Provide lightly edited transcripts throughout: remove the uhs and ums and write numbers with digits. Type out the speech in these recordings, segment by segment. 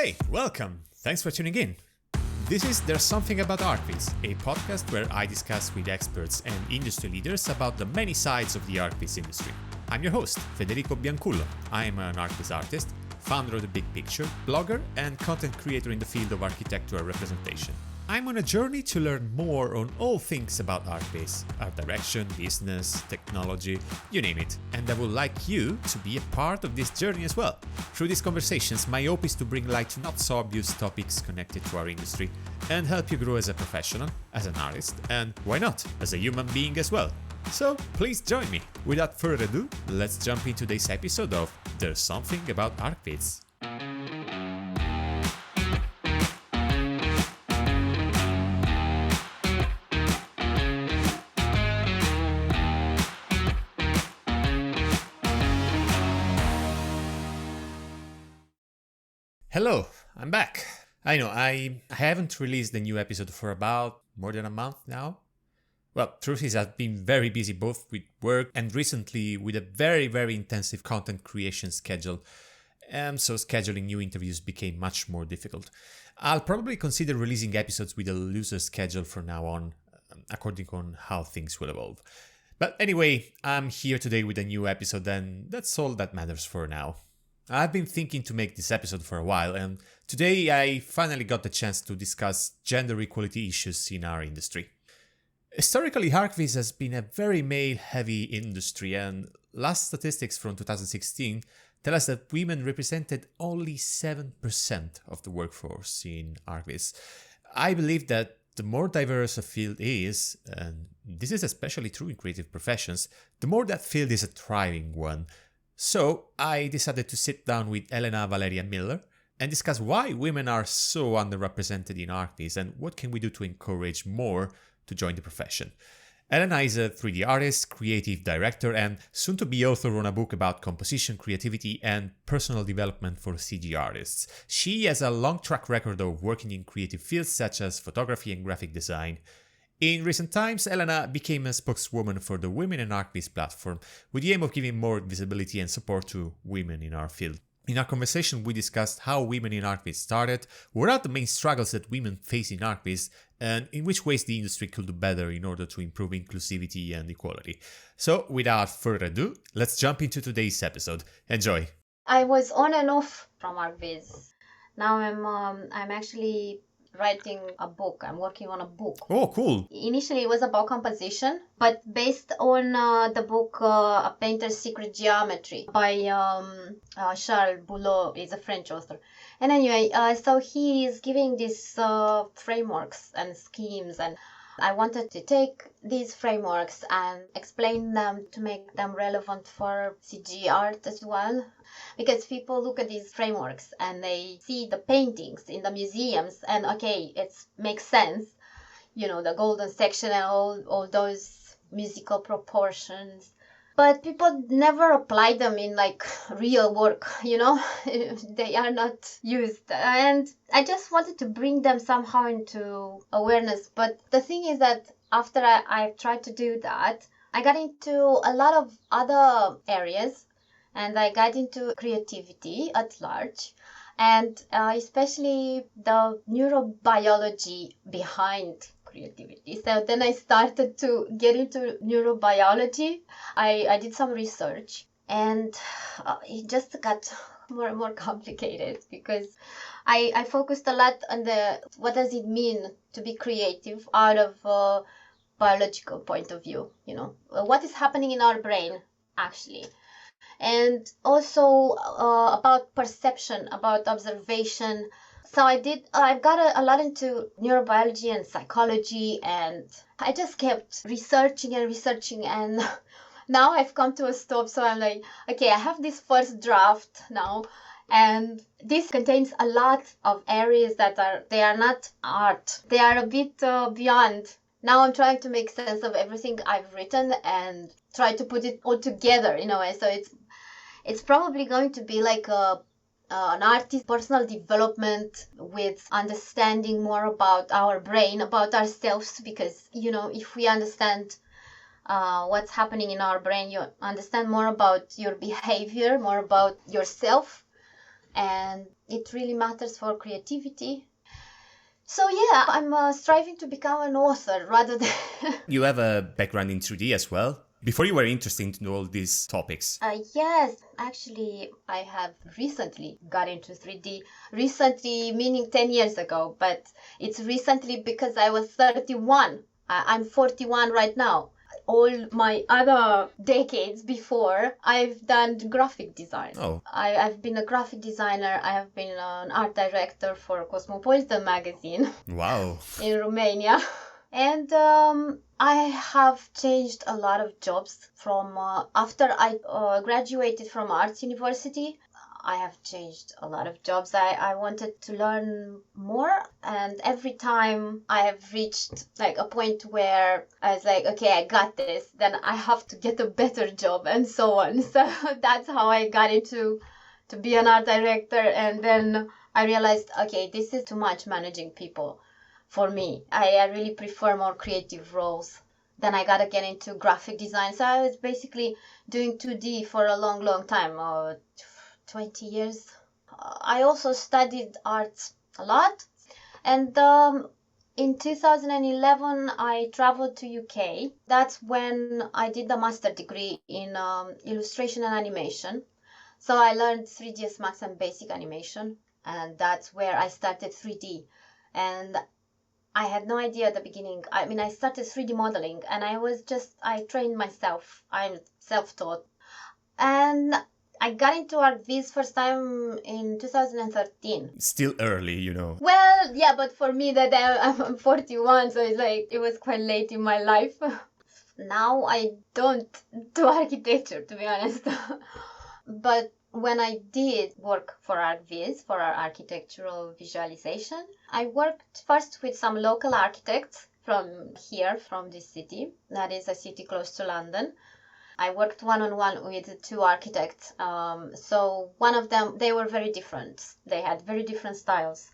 Hey, welcome. Thanks for tuning in. This is There's Something About Archviz, a podcast where I discuss with experts and industry leaders about the many sides of the Archviz industry. I'm your host, Federico Biancullo. I am an Archviz artist, founder of The Big Picture, blogger, and content creator in the field of architectural representation. I'm on a journey to learn more on all things about Archviz, art direction, business, technology, you name it, and I would like you to be a part of this journey as well. Through these conversations, my hope is to bring light to not so obvious topics connected to our industry and help you grow as a professional, as an artist, and why not, as a human being as well. So please join me. Without further ado, let's jump into today's episode of There's Something About Archviz. Hello, I'm back. I know, I haven't released a new episode for about more than a month now. Well, truth is I've been very busy both with work and recently with a very intensive content creation schedule. So scheduling new interviews became much more difficult. I'll probably consider releasing episodes with a looser schedule from now on, according on how things will evolve. But anyway, I'm here today with a new episode and that's all that matters for now. I've been thinking to make this episode for a while, and today I finally got the chance to discuss gender equality issues in our industry. Historically, Archviz has been a very male-heavy industry, and last statistics from 2016 tell us that women represented only 7% of the workforce in Archviz. I believe that the more diverse a field is, and this is especially true in creative professions, the more that field is a thriving one. So I decided to sit down with Elena Valeria Miller and discuss why women are so underrepresented in Archviz and what can we do to encourage more to join the profession. Elena is a 3D artist, creative director, and soon-to-be author on a book about composition, creativity, and personal development for CG artists. She has a long track record of working in creative fields such as photography and graphic design. In recent times, Elena became a spokeswoman for the Women in Archviz platform with the aim of giving more visibility and support to women in our field. In our conversation, we discussed how Women in Archviz started, what are the main struggles that women face in Archviz, and in which ways the industry could do better in order to improve inclusivity and equality. So, without further ado, let's jump into today's episode. Enjoy! I was on and off from Archviz. Now I'm actually writing a book. I'm working on a book. Oh, cool. Initially, it was about composition, but based on the book A Painter's Secret Geometry by Charles Boulot, is a French author. And anyway, so he is giving these frameworks and schemes, and I wanted to take these frameworks and explain them to make them relevant for CG art as well. Because people look at these frameworks and they see the paintings in the museums and okay, it makes sense, you know, the golden section and all those musical proportions. But people never apply them in like real work, you know, they are not used. And I just wanted to bring them somehow into awareness. But the thing is that after I tried to do that, I got into a lot of other areas. And I got into creativity at large, and especially the neurobiology behind creativity. So then I started to get into neurobiology. I did some research, and it just got more and more complicated because I focused a lot on what does it mean to be creative out of a biological point of view, you know, what is happening in our brain actually. And also about perception, about observation. So I've got a lot into neurobiology and psychology, and I just kept researching and now I've come to a stop. So I'm like, okay, I have this first draft now, and this contains a lot of areas they are not art. They are a bit beyond. Now I'm trying to make sense of everything I've written and try to put it all together in a way. So it's probably going to be like an artist's personal development with understanding more about our brain, about ourselves, because, you know, if we understand what's happening in our brain, you understand more about your behavior, more about yourself, and it really matters for creativity. So yeah, I'm striving to become an author rather than... You have a background in 3D as well? Before you were interested in all these topics? Yes, actually, I have recently got into 3D. Recently, meaning 10 years ago, but it's recently because I was 31. I'm 41 right now. All my other decades before, I've done graphic design. Oh. I've been a graphic designer. I have been an art director for Cosmopolitan magazine. Wow. In Romania. And I have changed a lot of jobs from after I graduated from Arts University. I have changed a lot of jobs. I wanted to learn more, and every time I have reached like a point where I was like, okay, I got this, then I have to get a better job and so on. So that's how I got into to be an art director, and then I realized, okay, this is too much managing people. For me, I really prefer more creative roles. Then I got to get into graphic design. So I was basically doing 2D for a long, long time, 20 years. I also studied arts a lot. And in 2011, I traveled to UK. That's when I did the master degree in illustration and animation. So I learned 3ds Max and basic animation. And that's where I started 3D. And I had no idea at the beginning. I mean, I started 3D modeling and I trained myself. I'm self-taught. And I got into Archviz first time in 2013. Still early, you know. Well, yeah, but for me that I'm 41, so it's like, it was quite late in my life. Now I don't do architecture, to be honest. But when I did work for Archviz, for our architectural visualization, I worked first with some local architects from here, from this city. That is a city close to London. I worked one-on-one with two architects. So one of them, they were very different. They had very different styles.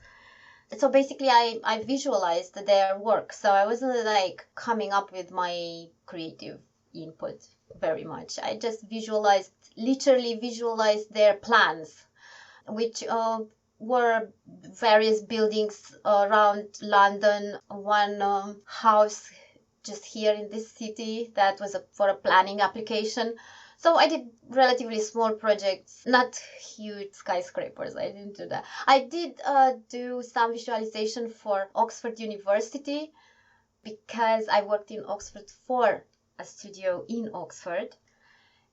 So basically, I visualized their work. So I wasn't like coming up with my creative input very much. I just literally visualized their plans, which were various buildings around London. One house just here in this city that was for a planning application. So I did relatively small projects, not huge skyscrapers. I didn't do that. I did do some visualization for Oxford University because I worked in Oxford for a studio in Oxford.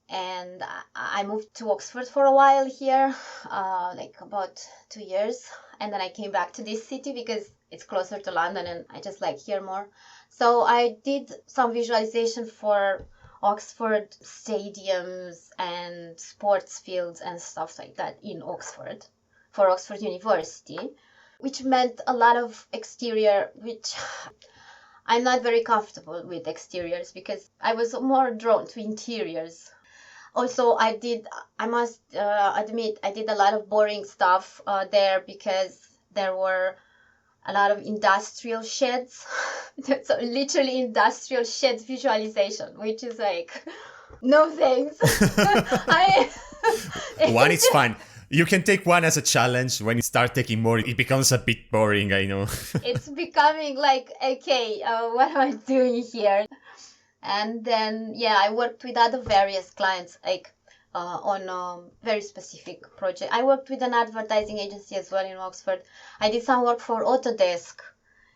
And I moved to Oxford for a while here, like about 2 years. And then I came back to this city because it's closer to London and I just like here more. So I did some visualization for Oxford stadiums and sports fields and stuff like that in Oxford for Oxford University, which meant a lot of exterior, which I'm not very comfortable with exteriors because I was more drawn to interiors. Also, I must admit, I did a lot of boring stuff there because there were a lot of industrial sheds. So literally industrial sheds visualization, which is like, no thanks. One is fine. You can take one as a challenge. When you start taking more, it becomes a bit boring, I know. It's becoming like, okay, what am I doing here? And then, yeah, I worked with other various clients, like on very specific project. I worked with an advertising agency as well in Oxford. I did some work for Autodesk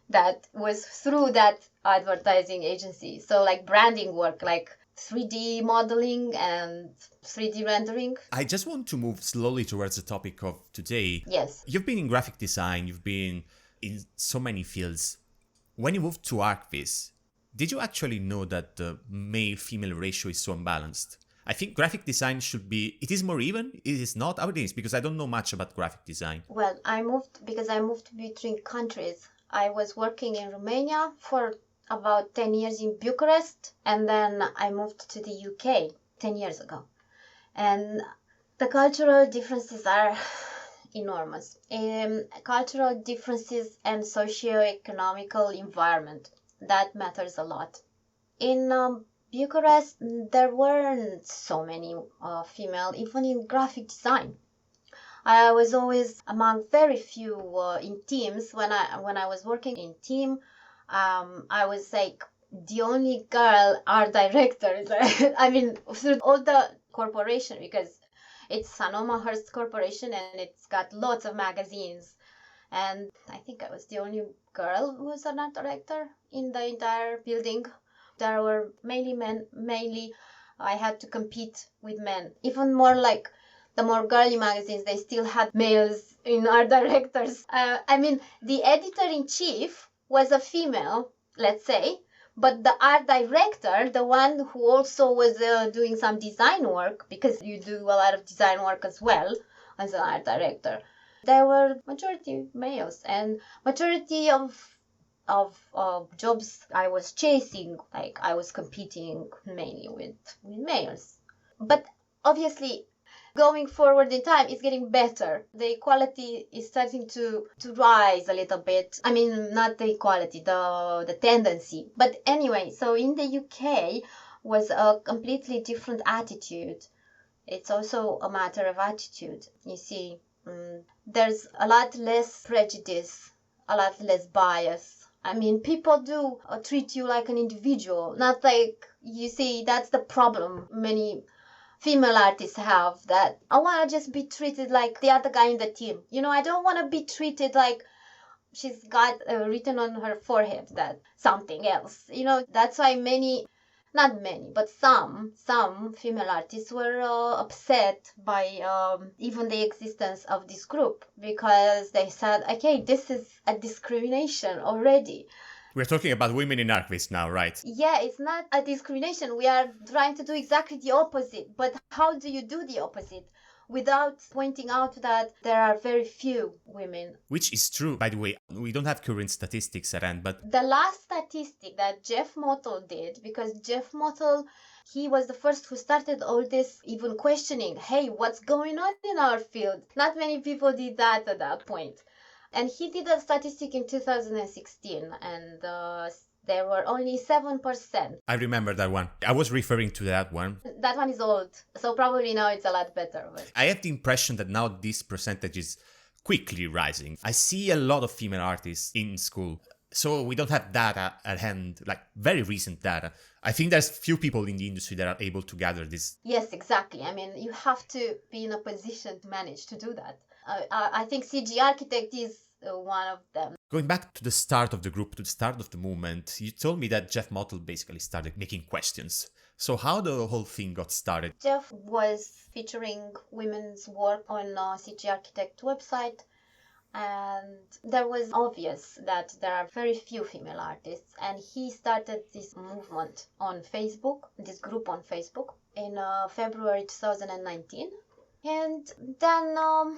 that was through that advertising agency. So like branding work, like 3D modeling and 3D rendering. I just want to move slowly towards the topic of today. Yes. You've been in graphic design, you've been in so many fields. When you moved to Archviz, did you actually know that the male-female ratio is so unbalanced? I think graphic design it is more even, it is not, how it is, because I don't know much about graphic design. Well, I moved between countries. I was working in Romania for about 10 years in Bucharest, and then I moved to the UK 10 years ago. And the cultural differences are enormous. Cultural differences and socio-economical environment, that matters a lot. In Bucharest, there weren't so many female, even in graphic design. I was always among very few in teams. When I was working in team, I was like the only girl art director. I mean, through all the corporation, because it's Sanoma Hearst Corporation and it's got lots of magazines. And I think I was the only girl who was an art director in the entire building. There were mainly men, mainly I had to compete with men. Even more like the more girly magazines, they still had males in art directors. I mean, the editor-in-chief was a female, let's say, but the art director, the one who also was doing some design work, because you do a lot of design work as well as an art director, there were majority males and majority of jobs I was chasing, like I was competing mainly with males. But obviously, going forward in time, it's getting better. The equality is starting to rise a little bit. I mean, not the equality, the tendency. But anyway, so in the UK was a completely different attitude. It's also a matter of attitude. You see, there's a lot less prejudice, a lot less bias. I mean, people do treat you like an individual, not like, you see, that's the problem many female artists have, that I want to just be treated like the other guy in the team. You know, I don't want to be treated like she's got written on her forehead that something else. You know, that's why not many, but some female artists were upset by even the existence of this group, because they said, okay, this is a discrimination already. We're talking about women in Archviz now, right? Yeah, it's not a discrimination. We are trying to do exactly the opposite. But how do you do the opposite without pointing out that there are very few women? Which is true, by the way. We don't have current statistics at hand, but the last statistic that Jeff Mottle did, because Jeff Mottle, he was the first who started all this, even questioning, hey, what's going on in our field? Not many people did that at that point. And he did a statistic in 2016, and there were only 7%. I remember that one. I was referring to that one. That one is old, so probably now it's a lot better. But I have the impression that now this percentage is quickly rising. I see a lot of female artists in school. So we don't have data at hand, like very recent data. I think there's few people in the industry that are able to gather this. Yes, exactly. I mean, you have to be in a position to manage to do that. I think CG Architect is one of them. Going back to the start of the group, to the start of the movement, you told me that Jeff Mottle basically started making questions. So how the whole thing got started? Jeff was featuring women's work on CG Architect website, and there was obvious that there are very few female artists, and he started this movement on Facebook, this group on Facebook, in February 2019. And then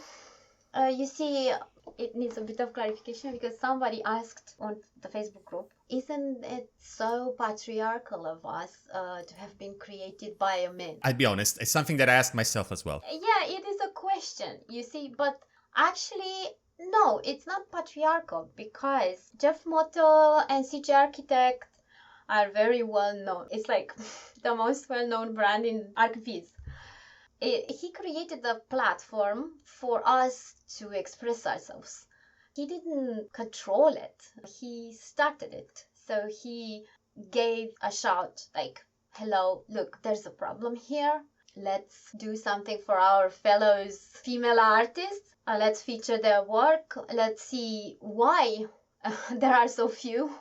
you see, it needs a bit of clarification, because somebody asked on the Facebook group, isn't it so patriarchal of us to have been created by a man? I'll be honest, it's something that I asked myself as well. Yeah, it is a question, you see, but actually, no, it's not patriarchal, because Jeff Mottle and CG Architect are very well known. It's like the most well-known brand in Archviz. He created a platform for us to express ourselves. He didn't control it. He started it. So he gave a shout like, hello, look, there's a problem here. Let's do something for our fellows female artists. Let's feature their work. Let's see why there are so few.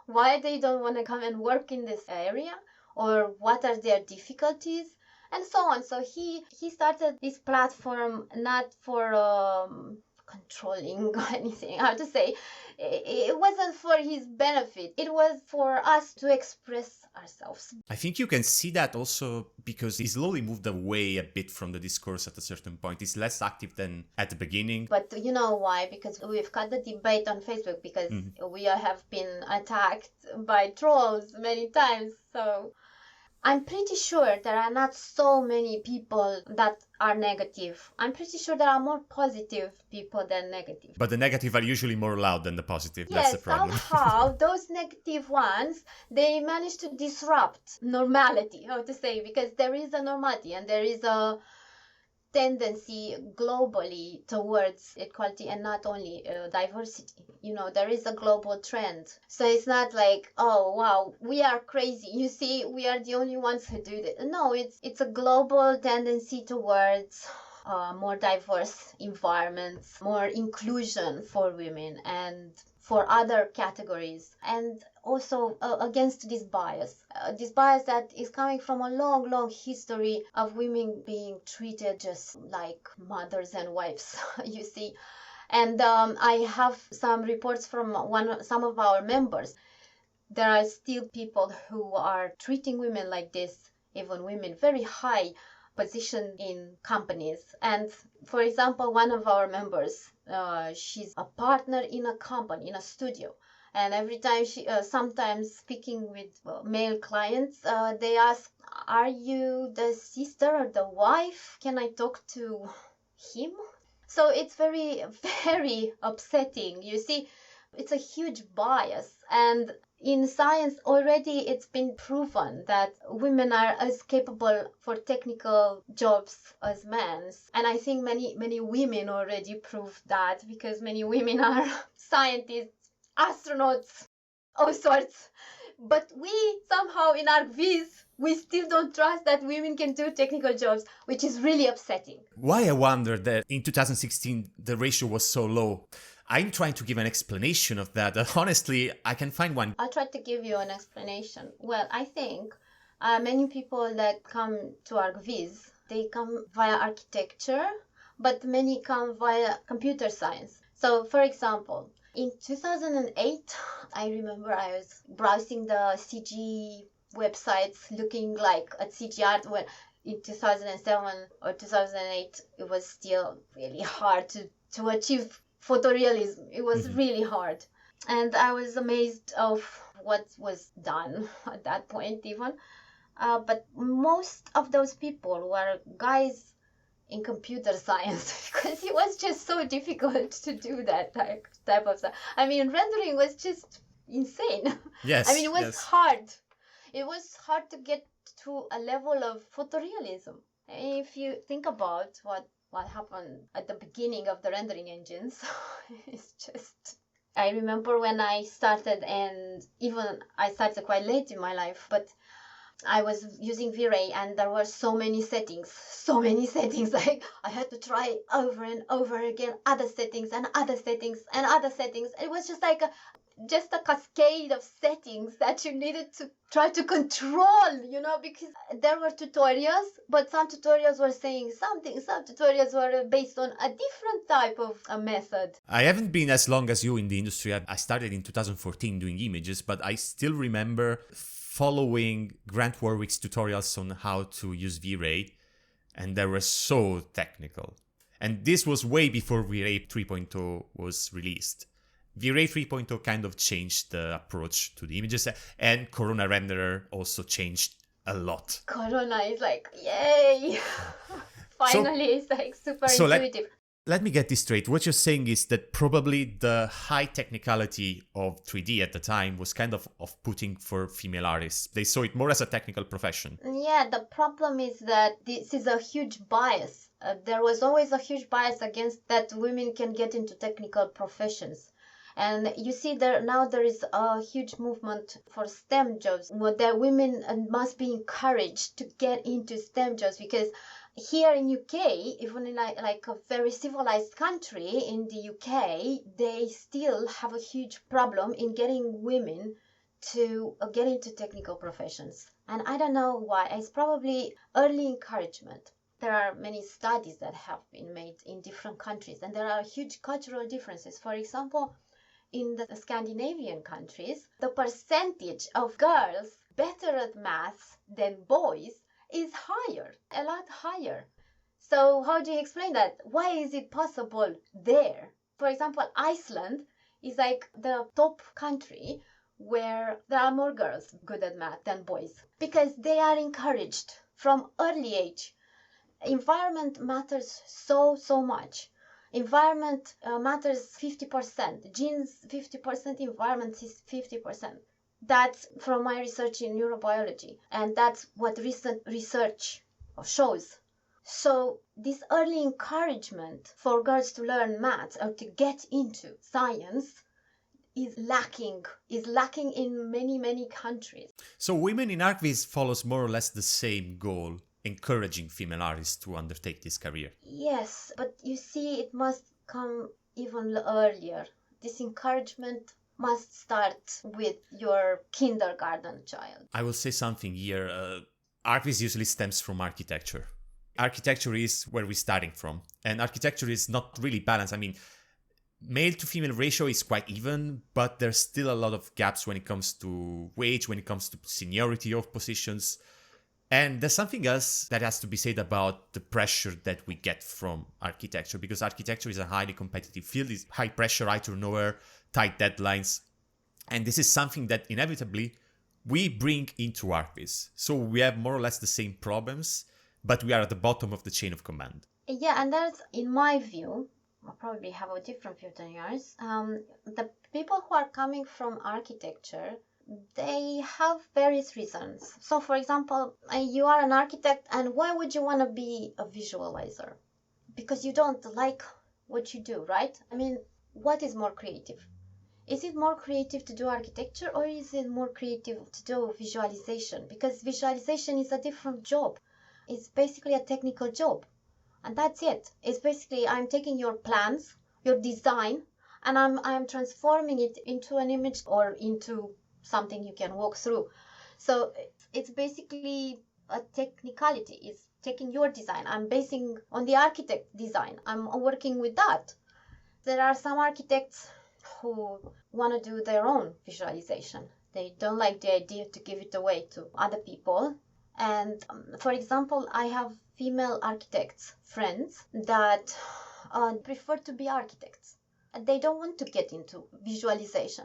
Why they don't want to come and work in this area, or what are their difficulties, and so on. So he started this platform not for controlling anything, how to say. It wasn't for his benefit. It was for us to express ourselves. I think you can see that also because he slowly moved away a bit from the discourse at a certain point. He's less active than at the beginning. But you know why? Because we've got the debate on Facebook, because we have been attacked by trolls many times. So I'm pretty sure there are not so many people that are negative. I'm pretty sure there are more positive people than negative. But the negative are usually more loud than the positive. Yes, that's the problem. Somehow those negative ones, they manage to disrupt normality, how to say, because there is a normality and there is a tendency globally towards equality and not only diversity. There is a global trend. So it's not like, oh wow, we are crazy. You see, we are the only ones who do this. No, it's a global tendency towards more diverse environments, more inclusion for women and for other categories, and also against this bias that is coming from a long, long history of women being treated just like mothers and wives, you see. And I have some reports from some of our members. There are still people who are treating women like this, even women very high position in companies. And for example, one of our members, she's a partner in a company, in a studio. And every time she, sometimes speaking with male clients, they ask, are you the sister or the wife? Can I talk to him? So it's very, very upsetting. You see, it's a huge bias. And in science already it's been proven that women are as capable for technical jobs as men. And I think many women already proved that, because many women are scientists, astronauts, all sorts. But we somehow in Archviz, we still don't trust that women can do technical jobs, which is really upsetting. Why I wonder that in 2016 the ratio was so low. I'm trying to give an explanation of that. Honestly, I can find one. I'll try to give you an explanation. Well, I think many people that come to Archviz, they come via architecture, but many come via computer science. So, for example, in 2008, I remember I was browsing the CG websites looking like at CG art. When in 2007 or 2008, it was still really hard to achieve photorealism. It was really hard. And I was amazed of what was done at that point even. But most of those people were guys in computer science, because it was just so difficult to do that type of stuff. I mean, rendering was just insane. Yes. I mean, it was hard. It was hard to get to a level of photorealism. If you think about what happened at the beginning of the rendering engines, it's just... I remember when I started, and even I started quite late in my life, but I was using V-Ray and there were so many settings. Like I had to try over and over again, other settings and other settings and other settings. It was just like just a cascade of settings that you needed to try to control, because there were tutorials, but some tutorials were saying something, some tutorials were based on a different type of a method. I haven't been as long as you in the industry. I started in 2014 doing images, but I still remember following Grant Warwick's tutorials on how to use V-Ray, and they were so technical. And this was way before V-Ray 3.0 was released. V-Ray 3.0 kind of changed the approach to the images, and Corona Renderer also changed a lot. Corona is like, yay! Finally, it's like super intuitive. Let me get this straight. What you're saying is that probably the high technicality of 3D at the time was kind of off-putting for female artists. They saw it more as a technical profession. Yeah, the problem is that this is a huge bias. There was always a huge bias against that women can get into technical professions. And you see, there is a huge movement for STEM jobs, where women must be encouraged to get into STEM jobs, because here in UK, even in like a very civilized country in the UK, they still have a huge problem in getting women to get into technical professions. And I don't know why. It's probably early encouragement. There are many studies that have been made in different countries, and there are huge cultural differences. For example, in the Scandinavian countries, the percentage of girls better at maths than boys is higher, a lot higher. So how do you explain that? Why is it possible there? For example, Iceland is like the top country where there are more girls good at math than boys, because they are encouraged from early age. Environment matters so much. Environment matters 50%. Genes 50%, environment is 50%. That's from my research in neurobiology, and that's what recent research shows. So this early encouragement for girls to learn maths or to get into science is lacking in many countries. So Women in Archviz follows more or less the same goal, encouraging female artists to undertake this career. Yes, but you see, it must come even earlier. This encouragement must start with your kindergarten child. I will say something here. Archviz usually stems from architecture. Architecture is where we're starting from, and architecture is not really balanced. I mean, male to female ratio is quite even, but there's still a lot of gaps when it comes to wage, when it comes to seniority of positions. And there's something else that has to be said about the pressure that we get from architecture, because architecture is a highly competitive field, it's high pressure, high turnover, tight deadlines. And this is something that inevitably we bring into Archviz. So we have more or less the same problems, but we are at the bottom of the chain of command. Yeah, and that's, in my view, I probably have a different view than yours. The people who are coming from architecture, they have various reasons. So, for example, you are an architect, and why would you want to be a visualizer? Because you don't like what you do, right? I mean, what is more creative? Is it more creative to do architecture, or is it more creative to do visualization? Because visualization is a different job. It's basically a technical job. And that's it. It's basically, I'm taking your plans, your design, and I'm transforming it into an image or into something you can walk through. So it's basically a technicality. It's taking your design. I'm basing on the architect design. I'm working with that. There are some architects who want to do their own visualization. They don't like the idea to give it away to other people. And for example, I have female architects, friends, that prefer to be architects. And they don't want to get into visualization.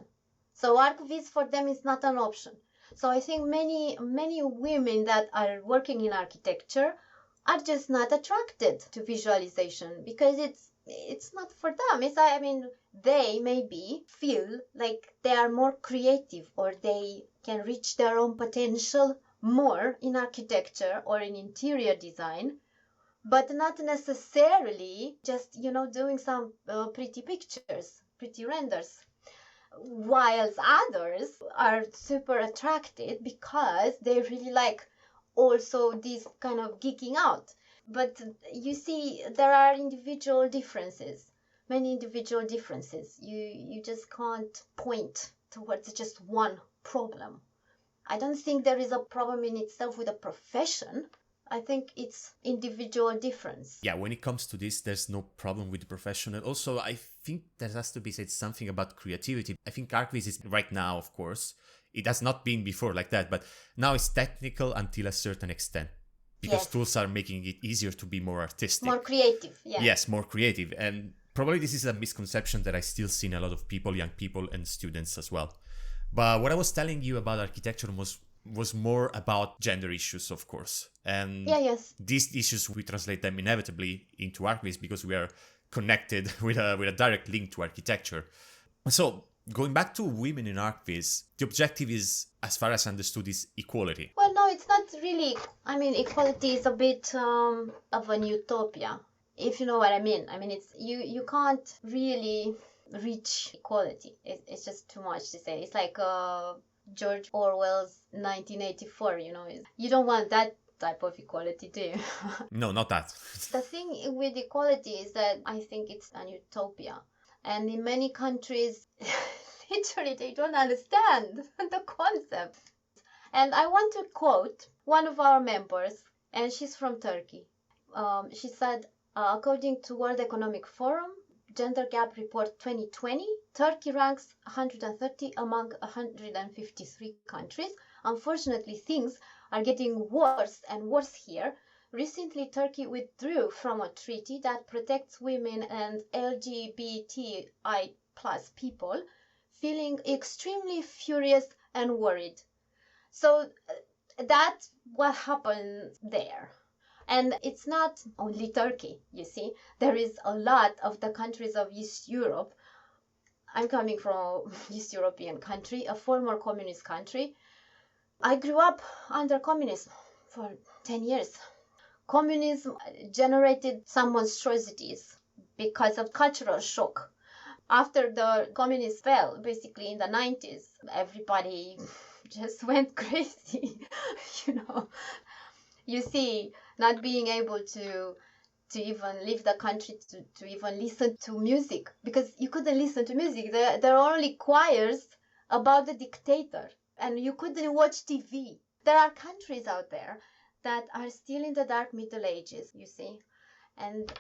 So archviz for them is not an option. So I think many women that are working in architecture are just not attracted to visualization because it's not for them. I mean, they maybe feel like they are more creative or they can reach their own potential more in architecture or in interior design, but not necessarily just, doing some pretty pictures, pretty renders. Whilst others are super attracted because they really like also this kind of geeking out. But you see, there are individual differences, many individual differences. You just can't point towards just one problem. I don't think there is a problem in itself with a profession. I think it's individual difference. Yeah, when it comes to this, there's no problem with the profession. And also, I think there has to be said something about creativity. I think Archviz is right now, of course, it has not been before like that, but now it's technical until a certain extent. Because tools are making it easier to be more artistic. More creative, yeah. Yes, more creative. And probably this is a misconception that I still see in a lot of people, young people and students as well. But what I was telling you about architecture was more about gender issues, of course. And these issues, we translate them inevitably into Archviz because we are connected with a direct link to architecture. So going back to women in Archviz, the objective is, as far as understood, is equality. Well, no, it's not really. I mean, equality is a bit of an utopia, if you know what I mean. I mean, it's you can't really reach equality. It's just too much to say. It's like George Orwell's 1984, You don't want that type of equality, do you? No, not that. The thing with equality is that I think it's an utopia. And in many countries, literally, they don't understand the concept. And I want to quote one of our members, and she's from Turkey. She said, according to World Economic Forum, Gender Gap Report 2020, Turkey ranks 130 among 153 countries. Unfortunately, things are getting worse and worse here. Recently, Turkey withdrew from a treaty that protects women and LGBTI plus people, feeling extremely furious and worried. So that's what happened there. And it's not only Turkey, you see. There is a lot of the countries of East Europe. I'm coming from East European country, a former communist country. I grew up under communism for 10 years. communism generated some monstrosities because of cultural shock. After the communists fell, basically in the 90s, everybody just went crazy, you know. You see, not being able to even leave the country to even listen to music, because you couldn't listen to music. There are only choirs about the dictator, and you couldn't watch TV. There are countries out there that are still in the dark Middle Ages, you see. And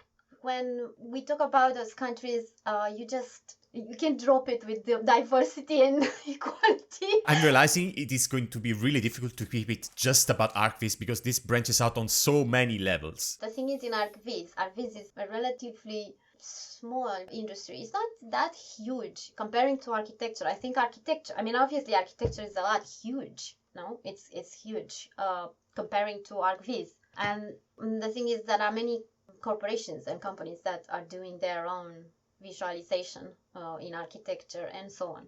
when we talk about those countries, you can drop it with the diversity and equality. I'm realizing it is going to be really difficult to keep it just about Archviz because this branches out on so many levels. The thing is, in Archviz is a relatively small industry. It's not that huge comparing to architecture. I think architecture, obviously architecture is a lot huge. No, it's huge comparing to Archviz. And the thing is, there are many corporations and companies that are doing their own visualization in architecture and so on.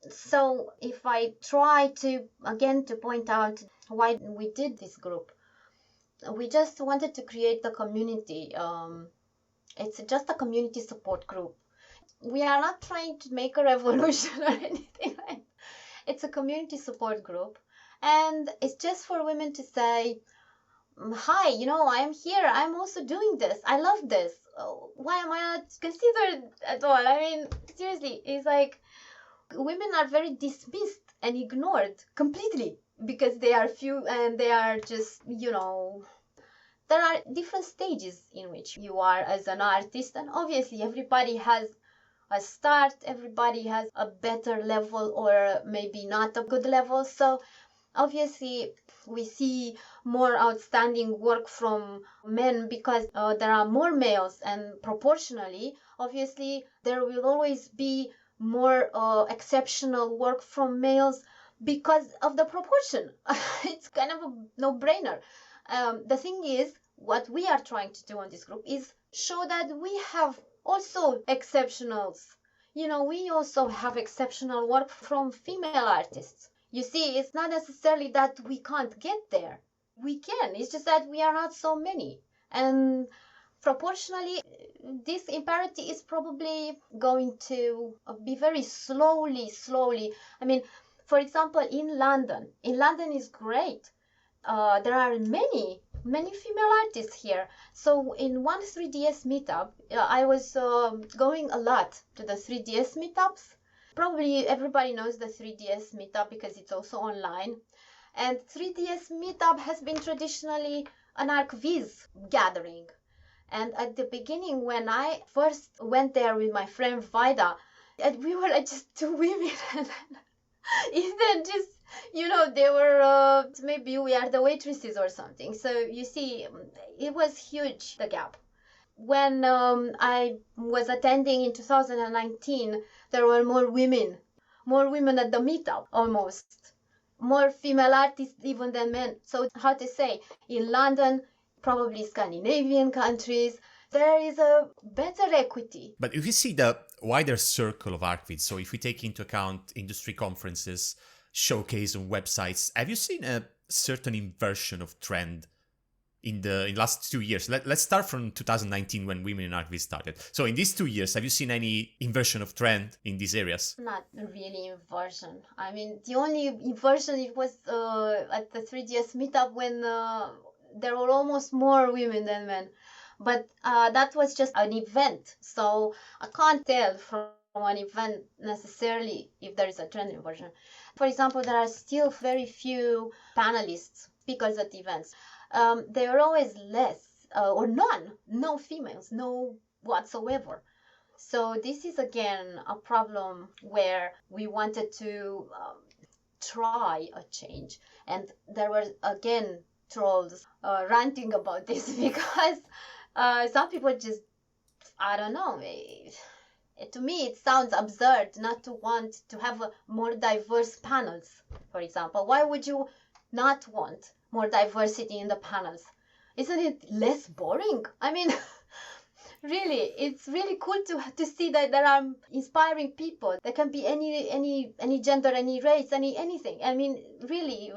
So if I try to point out why we did this group, we just wanted to create the community. It's just a community support group. We are not trying to make a revolution or anything like that. It's a community support group, and it's just for women to say, hi, I am here. I'm also doing this. I love this. Why am I not considered at all? Seriously, it's like women are very dismissed and ignored completely because they are few and they are just, there are different stages in which you are as an artist, and obviously everybody has a start, everybody has a better level or maybe not a good level. So obviously we see more outstanding work from men because there are more males, and proportionally, obviously, there will always be more exceptional work from males because of the proportion. It's kind of a no-brainer. The thing is, what we are trying to do on this group is show that we have also exceptionals. We also have exceptional work from female artists. You see, it's not necessarily that we can't get there. We can. It's just that we are not so many. And proportionally, this imparity is probably going to be very slowly. For example, in London is great. There are many female artists here. So in one 3DS meetup, I was going a lot to the 3DS meetups. Probably everybody knows the 3DS meetup because it's also online. And 3DS meetup has been traditionally an Archviz gathering. And at the beginning, when I first went there with my friend Vida, and we were like just two women. And then just, they were, maybe we are the waitresses or something. So you see, it was huge, the gap. When I was attending in 2019, there were more women at the meetup almost. More female artists even than men. So how to say, in London, probably Scandinavian countries, there is a better equity. But if you see the wider circle of Archviz, so if we take into account industry conferences, showcase on websites, have you seen a certain inversion of trend in the last 2 years? Let's start from 2019 when Women in Archviz started. So in these 2 years, have you seen any inversion of trend in these areas? Not really inversion. The only inversion it was at the 3DS meetup when there were almost more women than men. But that was just an event. So I can't tell from an event necessarily if there is a trend inversion. For example, there are still very few panelists, speakers at events. There are always less or none, no females, no whatsoever. So this is again a problem where we wanted to try a change. And there were again trolls ranting about this because some people just, I don't know, to me it sounds absurd not to want to have more diverse panels, for example. Why would you not want more diversity in the panels? Isn't it less boring? Really, it's really cool to see that there are inspiring people. There can be any gender, any race, anything. Really,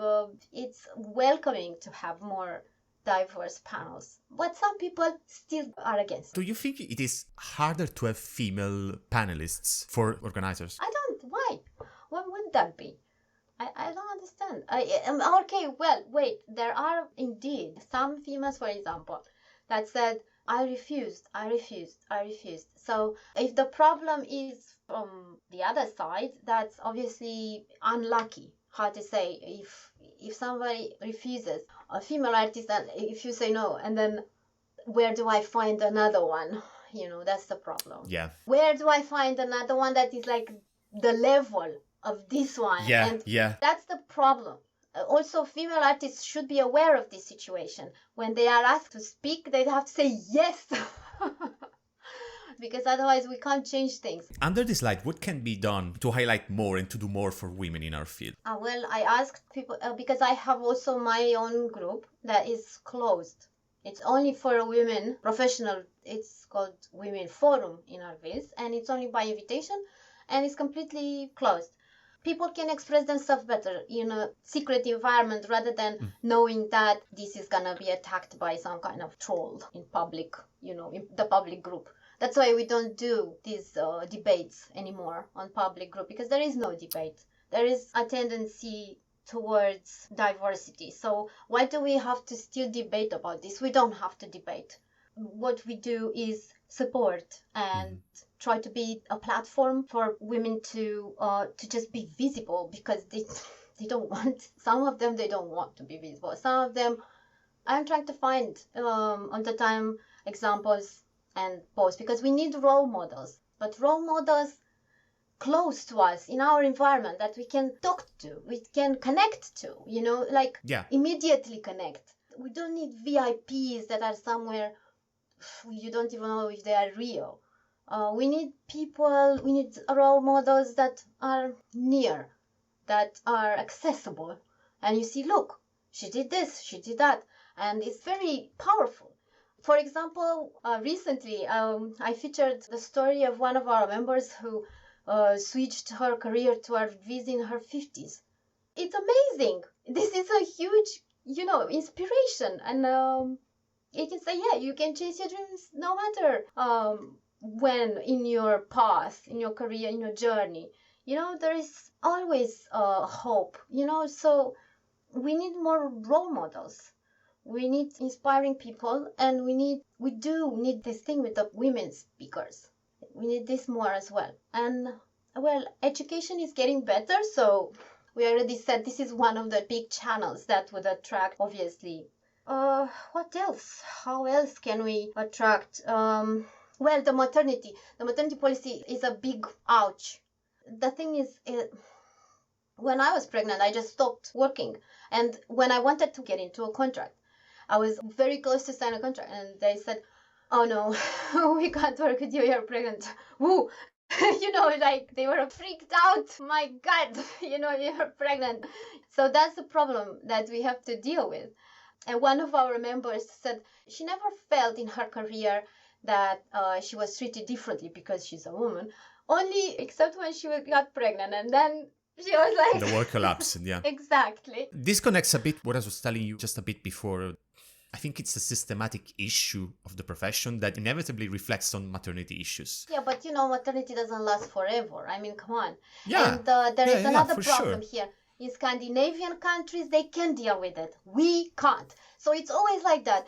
it's welcoming to have more diverse panels. But some people still are against. Do you think it is harder to have female panelists for organizers? I don't. Why? Why would that be? I don't understand. Okay, well, wait. There are indeed some females, for example, that said, I refused. So if the problem is from the other side, that's obviously unlucky. How to say, if somebody refuses, a female artist, and if you say no, and then where do I find another one? That's the problem. Yeah. Where do I find another one that is like the level of this one? Yeah. That's the problem. Also, female artists should be aware of this situation. When they are asked to speak, they have to say yes. Because otherwise we can't change things. Under this light, what can be done to highlight more and to do more for women in our field? Well, I asked people, because I have also my own group that is closed. It's only for women, professional. It's called Women Forum in Archviz, and it's only by invitation, and it's completely closed. People can express themselves better in a secret environment rather than knowing that this is gonna be attacked by some kind of troll in public, in the public group. That's why we don't do these debates anymore on public group, because there is no debate. There is a tendency towards diversity. So why do we have to still debate about this? We don't have to debate. What we do is support and try to be a platform for women to just be visible, because they don't want, some of them, they don't want to be visible. Some of them, I'm trying to find on the time examples and posts, because we need role models, but role models close to us in our environment that we can talk to, we can connect to, immediately connect. We don't need VIPs that are somewhere you don't even know if they are real. We need people, we need role models that are near, that are accessible. And you see, look, she did this, she did that. And it's very powerful. For example, recently, I featured the story of one of our members who switched her career to Archviz in her 50s. It's amazing. This is a huge, inspiration. And you can say, yeah, you can chase your dreams no matter when in your path, in your career, in your journey. There is always hope, so we need more role models. We need inspiring people, and we do need this thing with the women speakers. We need this more as well. And, well, education is getting better, so we already said this is one of the big channels that would attract, obviously. What else? How else can we attract? Well, the maternity policy is a big ouch. The thing is, when I was pregnant, I just stopped working. And when I wanted to get into a contract, I was very close to sign a contract, and they said, oh no, we can't work with you, you're pregnant. Woo! They were freaked out. My God, you're pregnant. So that's the problem that we have to deal with. And one of our members said she never felt in her career that she was treated differently because she's a woman, only except when she got pregnant, and then she was like... The work collapsed, yeah. Exactly. This connects a bit what I was telling you just a bit before. I think it's a systematic issue of the profession that inevitably reflects on maternity issues. Yeah, but maternity doesn't last forever. I mean, come on. Yeah. And there is another problem sure. here. In Scandinavian countries, they can deal with it. We can't. So it's always like that.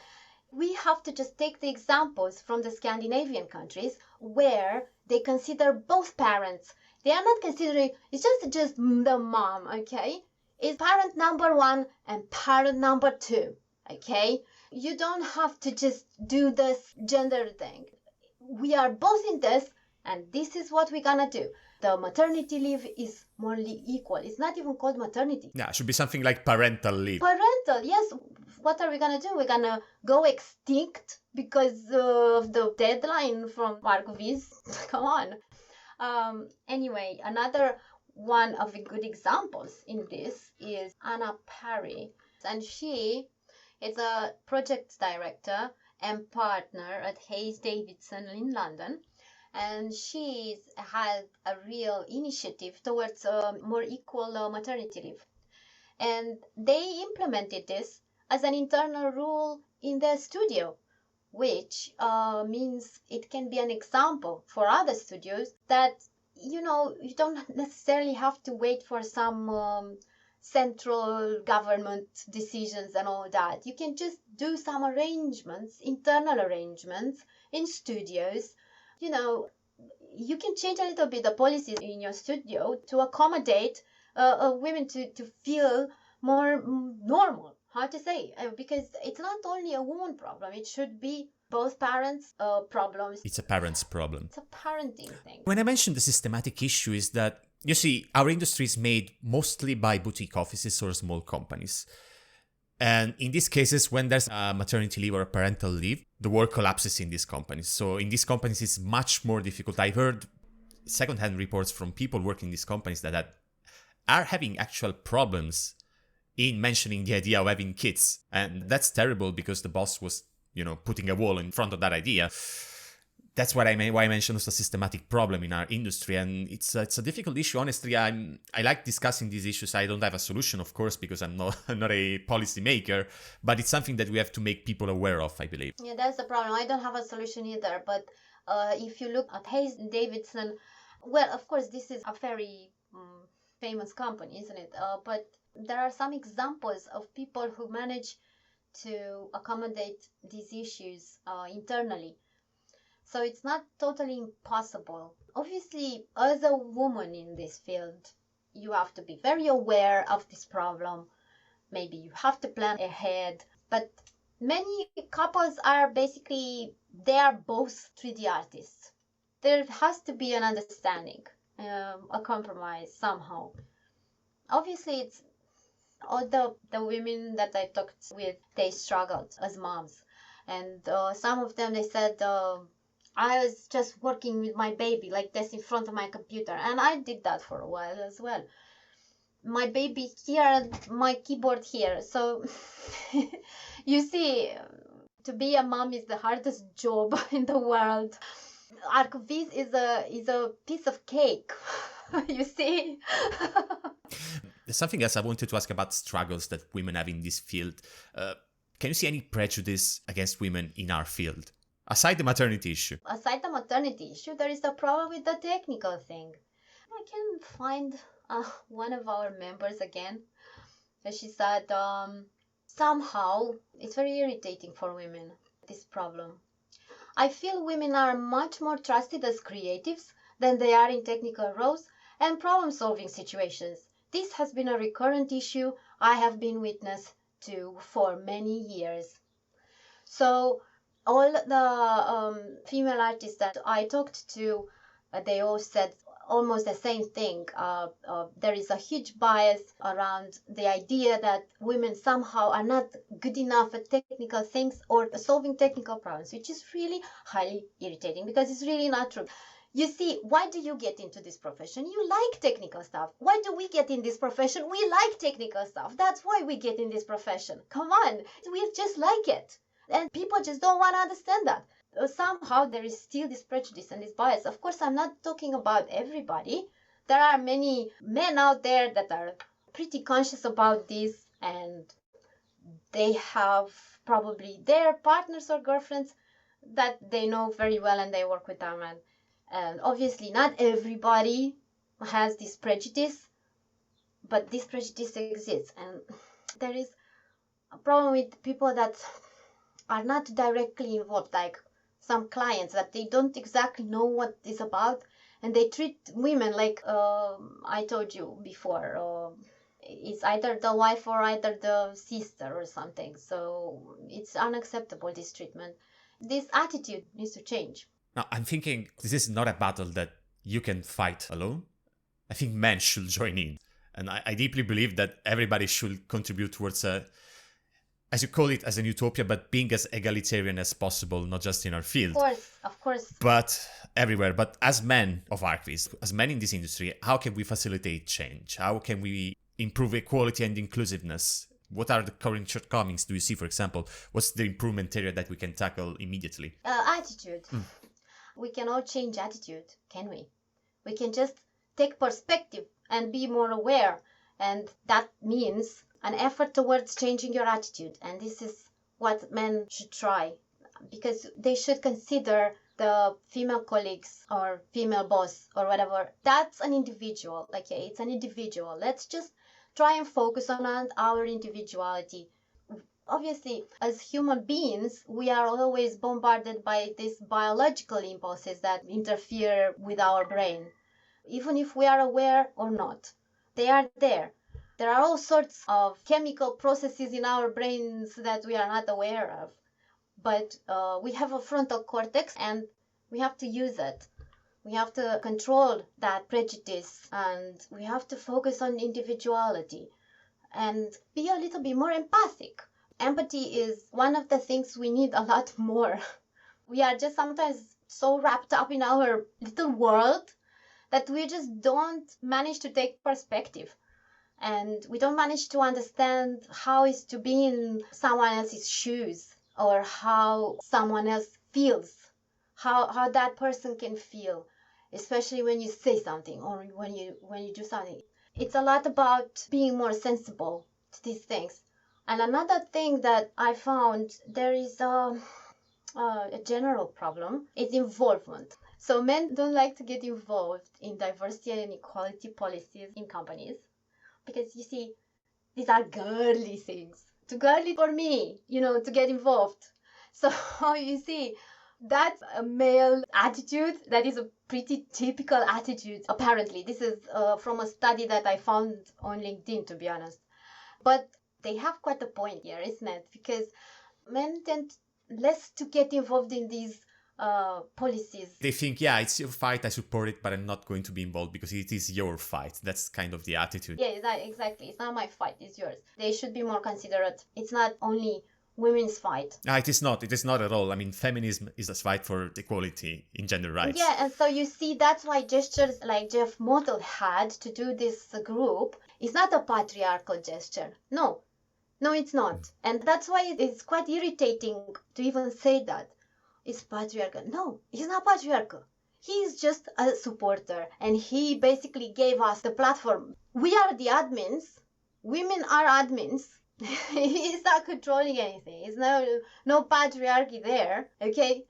We have to just take the examples from the Scandinavian countries where they consider both parents. They are not considering, it's just the mom, okay? It's parent number 1 and parent number 2, okay? You don't have to just do this gender thing. We are both in this, and this is what we're gonna do. The maternity leave is more equal. It's not even called maternity. Yeah, it should be something like parental leave. Parental, yes. What are we gonna do? We're gonna go extinct because of the deadline from Archviz? Come on. Anyway, another one of the good examples in this is Anna Parry. And she is a project director and partner at Hayes Davidson in London. And she's had a real initiative towards more equal maternity leave. And they implemented this as an internal rule in their studio, which means it can be an example for other studios that, you don't necessarily have to wait for some central government decisions and all that. You can just do some arrangements, internal arrangements in studios. You can change a little bit the policies in your studio to accommodate women to feel more normal. How to say? Because it's not only a woman problem. It should be both parents' problems. It's a parent's problem. It's a parenting thing. When I mentioned the systematic issue is that, you see, our industry is made mostly by boutique offices or small companies. And in these cases, when there's a maternity leave or a parental leave, the work collapses in these companies. So in these companies, it's much more difficult. I've heard secondhand reports from people working in these companies that are having actual problems in mentioning the idea of having kids. And that's terrible because the boss was, putting a wall in front of that idea. That's what why I mentioned it's a systematic problem in our industry. And it's a difficult issue. Honestly, I like discussing these issues. I don't have a solution, of course, because I'm not a policy maker, but it's something that we have to make people aware of, I believe. Yeah, that's the problem. I don't have a solution either. But if you look at Hayes Davidson, well, of course, this is a very famous company, isn't it? But there are some examples of people who manage to accommodate these issues internally. So it's not totally impossible. Obviously, as a woman in this field, you have to be very aware of this problem. Maybe you have to plan ahead. But many couples are they are both 3D artists. There has to be an understanding, a compromise somehow. Obviously, it's all the women that I talked with, they struggled as moms. And some of them, they said, I was just working with my baby like this in front of my computer. And I did that for a while as well. My baby here and my keyboard here. So you see, to be a mom is the hardest job in the world. Archviz is a piece of cake. You see? There's something else I wanted to ask about struggles that women have in this field. Can you see any prejudice against women in our field? Aside the maternity issue. Aside the maternity issue, there is a problem with the technical thing. I can find one of our members again. She said, somehow, it's very irritating for women, this problem. I feel women are much more trusted as creatives than they are in technical roles and problem-solving situations. This has been a recurrent issue I have been witness to for many years. So all the female artists that I talked to, they all said almost the same thing. There is a huge bias around the idea that women somehow are not good enough at technical things or solving technical problems, which is really highly irritating because it's really not true. You see, why do you get into this profession? You like technical stuff. Why do we get in this profession? We like technical stuff. That's why we get in this profession. Come on, we just like it. And people just don't want to understand that. Somehow there is still this prejudice and this bias. Of course, I'm not talking about everybody. There are many men out there that are pretty conscious about this, and they have probably their partners or girlfriends that they know very well and they work with them. And obviously not everybody has this prejudice, but this prejudice exists. And there is a problem with people that are not directly involved, like some clients that they don't exactly know what it's about, and they treat women like I told you before, it's either the wife or either the sister or something. So it's unacceptable, this treatment. This attitude needs to change. Now, I'm thinking this is not a battle that you can fight alone. I think men should join in. And I deeply believe that everybody should contribute towards as you call it, as an utopia, but being as egalitarian as possible, not just in our field. Of course. But everywhere. But as men of Archviz, as men in this industry, how can we facilitate change? How can we improve equality and inclusiveness? What are the current shortcomings do you see, for example? What's the improvement area that we can tackle immediately? Attitude. We can all change attitude, can we? We can just take perspective and be more aware. And that means an effort towards changing your attitude. And this is what men should try, because they should consider the female colleagues or female boss or whatever. That's an individual. Okay, it's an individual. Let's just try and focus on our individuality. Obviously, as human beings, we are always bombarded by these biological impulses that interfere with our brain. Even if we are aware or not, they are there. There are all sorts of chemical processes in our brains that we are not aware of. But we have a frontal cortex and we have to use it. We have to control that prejudice and we have to focus on individuality and be a little bit more empathic. Empathy is one of the things we need a lot more. We are just sometimes so wrapped up in our little world that we just don't manage to take perspective. And we don't manage to understand how it's to be in someone else's shoes or how someone else feels, how that person can feel, especially when you say something or when you do something. It's a lot about being more sensible to these things. And another thing that I found, there is a general problem, is involvement. So men don't like to get involved in diversity and equality policies in companies because, you see, these are girly things. Too girly for me, to get involved. So you see, that's a male attitude. That is a pretty typical attitude, apparently. This is from a study that I found on LinkedIn, to be honest. But they have quite a point here, isn't it? Because men tend less to get involved in these policies. They think, yeah, it's your fight, I support it, but I'm not going to be involved because it is your fight. That's kind of the attitude. Yeah, exactly. It's not my fight, it's yours. They should be more considerate. It's not only women's fight. It is not at all. I mean, feminism is a fight for equality in gender rights. Yeah, and so you see, that's why gestures like Jeff Model had to do this group is not a patriarchal gesture. No, it's not. And that's why it's quite irritating to even say that. It's patriarchal. No, it's not patriarchal. He is just a supporter and he basically gave us the platform. We are the admins. Women are admins. He's not controlling anything. It's no patriarchy there, okay?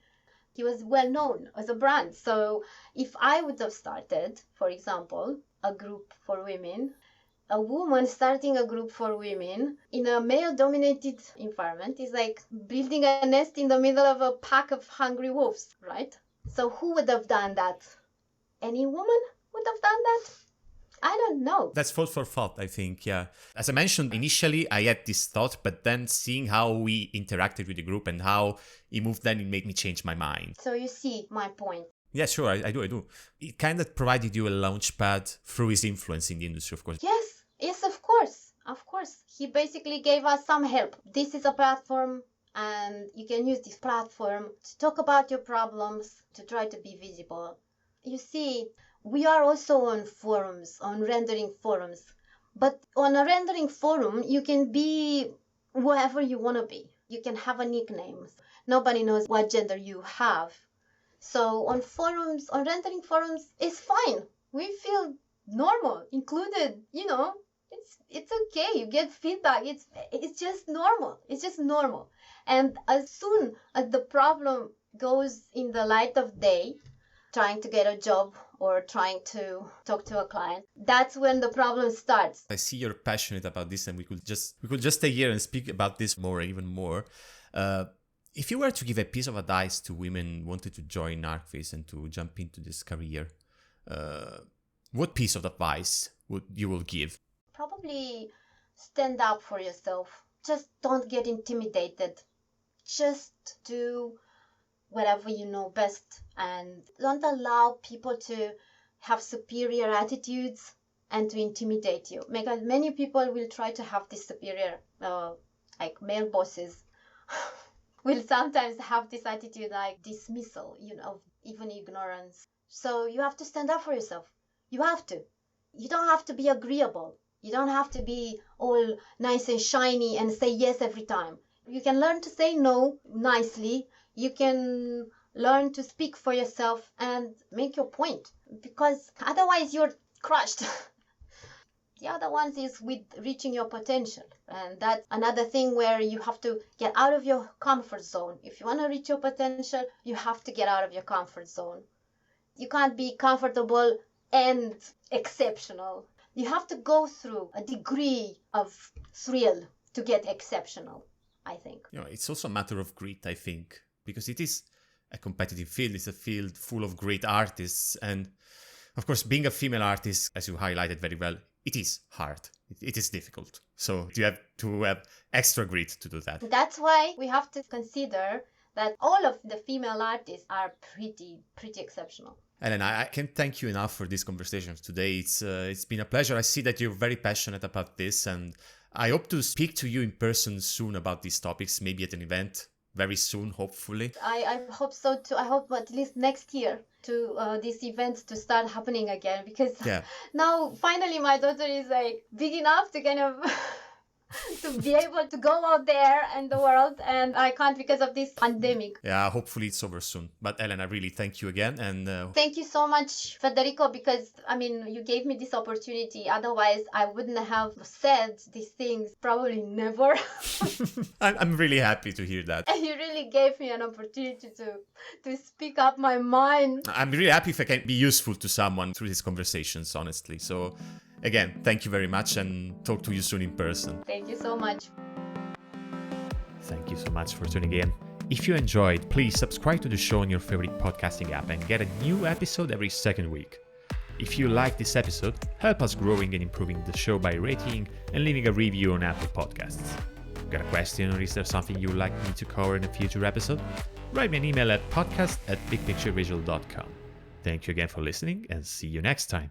He was well known as a brand. So if I would have started, for example, a group for women, a woman starting a group for women in a male-dominated environment is like building a nest in the middle of a pack of hungry wolves, right? So who would have done that? Any woman would have done that? I don't know. That's food for thought, I think, yeah. As I mentioned, initially I had this thought, but then seeing how we interacted with the group and how it moved, then it made me change my mind. So you see my point. Yeah, sure, I do. It kind of provided you a launch pad through his influence in the industry, of course. Yes, of course. He basically gave us some help. This is a platform and you can use this platform to talk about your problems, to try to be visible. You see, we are also on forums, on rendering forums. But on a rendering forum, you can be whoever you want to be. You can have a nickname. Nobody knows what gender you have. So on forums, on rendering forums, it's fine. We feel normal, included, it's okay. You get feedback. It's just normal. It's just normal. And as soon as the problem goes in the light of day, trying to get a job or trying to talk to a client, that's when the problem starts. I see you're passionate about this and we could just stay here and speak about this even more. If you were to give a piece of advice to women wanted to join Archviz and to jump into this career, what piece of advice would you give? Probably stand up for yourself. Just don't get intimidated. Just do whatever you know best and don't allow people to have superior attitudes and to intimidate you. Because many people will try to have this superior, like male bosses, will sometimes have this attitude like dismissal, even ignorance. So you have to stand up for yourself. You have to. You don't have to be agreeable. You don't have to be all nice and shiny and say yes every time. You can learn to say no nicely. You can learn to speak for yourself and make your point, because otherwise you're crushed. The other ones is with reaching your potential. And that's another thing where you have to get out of your comfort zone. If you want to reach your potential, you have to get out of your comfort zone. You can't be comfortable and exceptional. You have to go through a degree of thrill to get exceptional, I think. It's also a matter of grit, I think, because it is a competitive field. It's a field full of great artists. And of course, being a female artist, as you highlighted very well, it is hard. It is difficult. So you have to have extra grit to do that. That's why we have to consider that all of the female artists are pretty exceptional. Elena, I can't thank you enough for this conversation today. It's been a pleasure. I see that you're very passionate about this, and I hope to speak to you in person soon about these topics, maybe at an event very soon, hopefully. I hope so too. I hope at least next year to these events to start happening again, because now finally my daughter is like big enough to kind of to be able to go out there in the world, and I can't because of this pandemic. Yeah, hopefully it's over soon. But Elena, really thank you again, and thank you so much, Federico, because you gave me this opportunity. Otherwise I wouldn't have said these things, probably never. I'm really happy to hear that. And you really gave me an opportunity to speak up my mind. I'm really happy if I can be useful to someone through these conversations, honestly. So again, thank you very much, and talk to you soon in person. Thank you so much. Thank you so much for tuning in. If you enjoyed, please subscribe to the show on your favorite podcasting app and get a new episode every second week. If you like this episode, help us growing and improving the show by rating and leaving a review on Apple Podcasts. Got a question, or is there something you would like me to cover in a future episode? Write me an email at podcast@bigpicturevisual.com. Thank you again for listening, and see you next time.